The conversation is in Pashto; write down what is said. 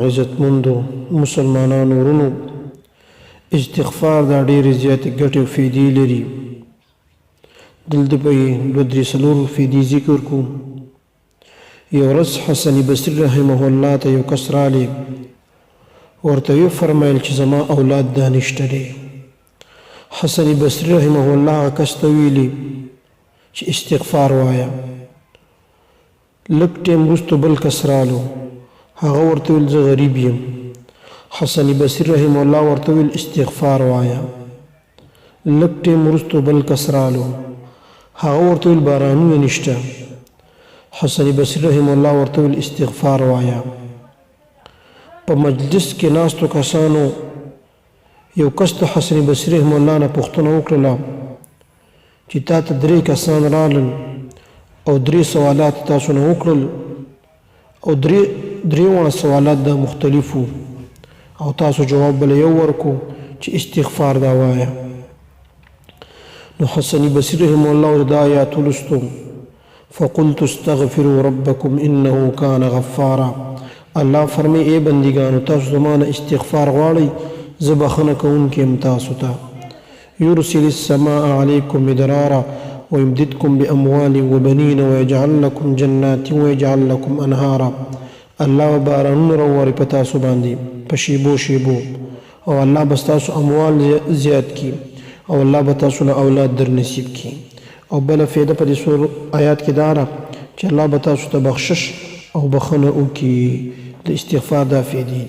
عزتمندو مسلمانانو ورونو استغفار دا ډېرې زیاتې ګټې او فایدې لري. دلته به یې دوه درې څلور فایدې ذکر کوو. یو ورځ حسن بصري رحمه الله ته یو کس رالی، ورته وفرمیل چې زما اولاد دا نشته دی. حسن بصري رحمه الله هغه کس ته ویلي چې استغفار وایه. لږ ټیم وروسته بل کس رالو، هغه ورته ویل زه غریب یم. حسن بصري رحمه الله ورته ویل استغفار وایه. لږ ټیم وروسته بل کس رالو، هغه ورته ویل بارانونه نشته. حسن بصري رحمه الله ورته ویل استغفار وایه. په مجلس کې ناستو کسانو یو کس ته حسن بصري رحمه الله نه پوښتنه وکړله چې تا ته 3 کسان رالل او 3 سوالات تاسو نه وکړل او درې سوالات دا مختلف وو او تاسو جواب بل یو ورکو چې استغفار دا وایه. نو حسن بصري رحمه الله دا آیات ولستو، فقلت استغفروا ربکم انه کان غفارا. الله فرمی ای بندگانو تاسو زمانه استغفار غواړئ زه بخښنه کوونکی یم تاسو ته. یرسل السماء علیکم مدرارا ويمددكم بأموال وبنين ويجعل لكم جنات ويجعل لكم أنهارا. الله بارانون رواري پتاسو باندې پشیبو شیبو او الله بستاسو اموال زیاد کی او الله بتاسو له اولاد در نصیب کی. او بل فایده په دې سور آیات کې دارا چې الله بتاسو ته بخشش او بخنه او کی د استغفار دا فایده.